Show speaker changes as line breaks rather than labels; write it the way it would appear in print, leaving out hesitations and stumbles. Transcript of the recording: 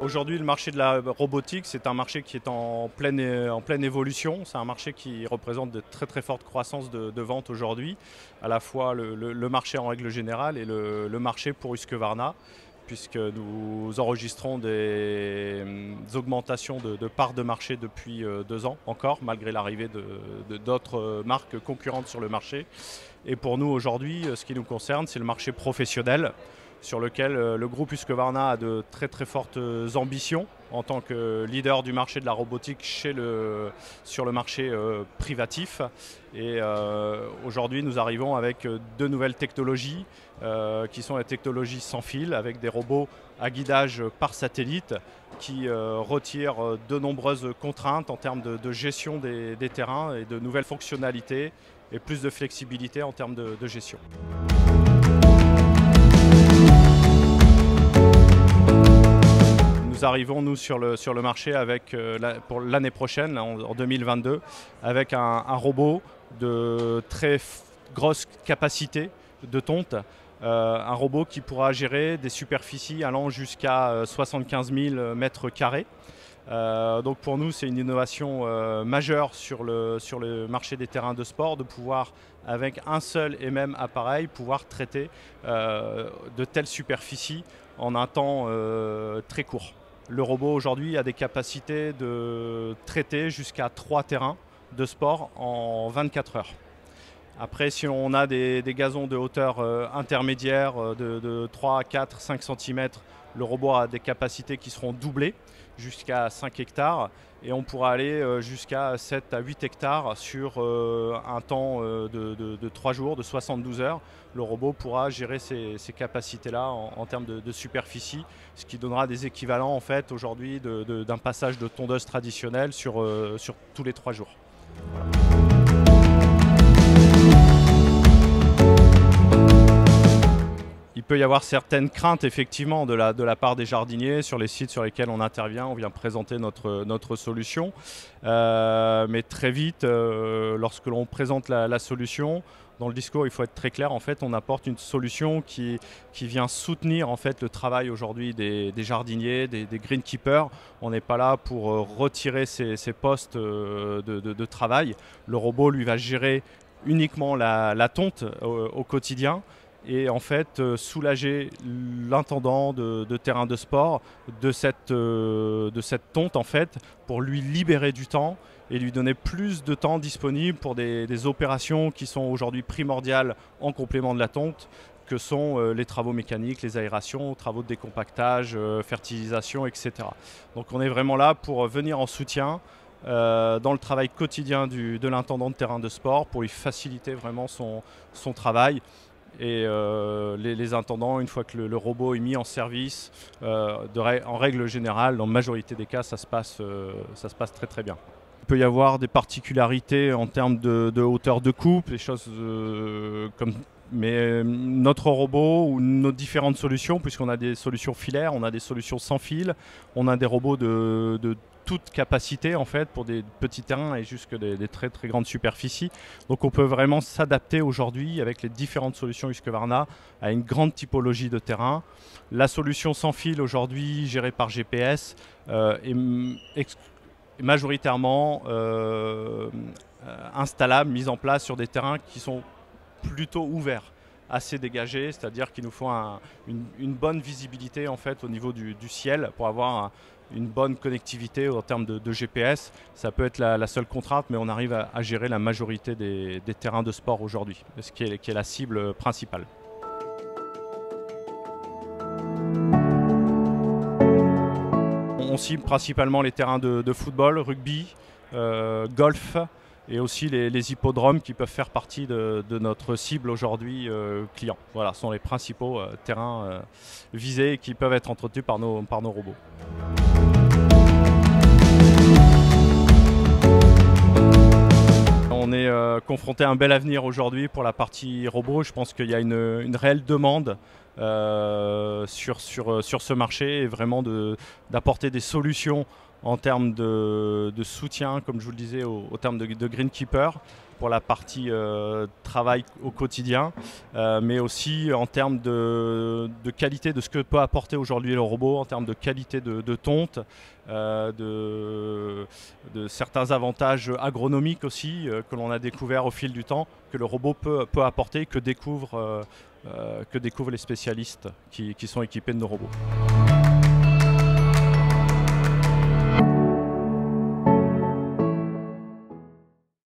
Aujourd'hui, le marché de la robotique, c'est un marché qui est en pleine évolution. C'est un marché qui représente de très fortes croissances de vente aujourd'hui, à la fois le marché en règle générale et le marché pour Husqvarna, puisque nous enregistrons des augmentations de parts de marché depuis 2 ans encore, malgré l'arrivée d'autres marques concurrentes sur le marché. Et pour nous aujourd'hui, ce qui nous concerne, c'est le marché professionnel, sur lequel le groupe Husqvarna a de très fortes ambitions en tant que leader du marché de la robotique sur le marché privatif. Et aujourd'hui, nous arrivons avec 2 nouvelles technologies qui sont les technologies sans fil, avec des robots à guidage par satellite qui retirent de nombreuses contraintes en termes de gestion des terrains et de nouvelles fonctionnalités et plus de flexibilité en termes de gestion. Nous arrivons nous sur le marché avec, pour l'année prochaine, en 2022, avec un robot de très grosse capacité de tonte, un robot qui pourra gérer des superficies allant jusqu'à 75 000 mètres carrés. Donc pour nous, c'est une innovation majeure sur le marché des terrains de sport, de pouvoir, avec un seul et même appareil, pouvoir traiter de telles superficies en un temps très court. Le robot aujourd'hui a des capacités de traiter jusqu'à 3 terrains de sport en 24 heures. Après, si on a des gazons de hauteur intermédiaire de 3, 4, 5 cm, le robot a des capacités qui seront doublées jusqu'à 5 hectares et on pourra aller jusqu'à 7 à 8 hectares sur un temps de 3 jours, de 72 heures. Le robot pourra gérer ces capacités-là en termes de superficie, ce qui donnera des équivalents en fait aujourd'hui d'un passage de tondeuse traditionnelle sur tous les 3 jours. Il peut y avoir certaines craintes effectivement de la part des jardiniers sur les sites sur lesquels on intervient. On vient présenter notre solution. Mais très vite, lorsque l'on présente la solution, dans le discours, il faut être très clair. En fait, on apporte une solution qui vient soutenir en fait, le travail aujourd'hui des jardiniers, des greenkeepers. On n'est pas là pour retirer ces postes de travail. Le robot, lui, va gérer uniquement la tonte au quotidien. Et en fait soulager l'intendant de terrain de sport de cette tonte en fait, pour lui libérer du temps et lui donner plus de temps disponible pour des opérations qui sont aujourd'hui primordiales en complément de la tonte, que sont les travaux mécaniques, les aérations, travaux de décompactage, fertilisation, etc. Donc on est vraiment là pour venir en soutien dans le travail quotidien de l'intendant de terrain de sport, pour lui faciliter vraiment son travail. Et les intendants, une fois que le robot est mis en service, en règle générale, dans la majorité des cas, ça se passe très bien. Il peut y avoir des particularités en termes de hauteur de coupe, des choses mais notre robot ou nos différentes solutions, puisqu'on a des solutions filaires, on a des solutions sans fil, on a des robots de toute capacité en fait pour des petits terrains et jusque des très grandes superficies. Donc on peut vraiment s'adapter aujourd'hui avec les différentes solutions Husqvarna à une grande typologie de terrain. La solution sans fil aujourd'hui gérée par GPS est majoritairement installable, mise en place sur des terrains qui sont plutôt ouverts, assez dégagés, c'est-à-dire qu'il nous faut une bonne visibilité en fait au niveau du ciel pour avoir une bonne connectivité en termes de GPS. Ça peut être la seule contrainte, mais on arrive à gérer la majorité des terrains de sport aujourd'hui, ce qui est la cible principale. On cible principalement les terrains de football, rugby, golf et aussi les hippodromes qui peuvent faire partie de notre cible aujourd'hui client. Voilà, ce sont les principaux terrains visés et qui peuvent être entretenus par nos robots. On est confronté à un bel avenir aujourd'hui pour la partie robot. Je pense qu'il y a une réelle demande sur ce marché et vraiment d'apporter des solutions en termes de soutien, comme je vous le disais, au terme de greenkeeper, pour la partie travail au quotidien, mais aussi en termes de qualité de ce que peut apporter aujourd'hui le robot, en termes de qualité de tonte, de certains avantages agronomiques aussi que l'on a découvert au fil du temps, que le robot peut apporter, que découvrent les spécialistes qui sont équipés de nos robots.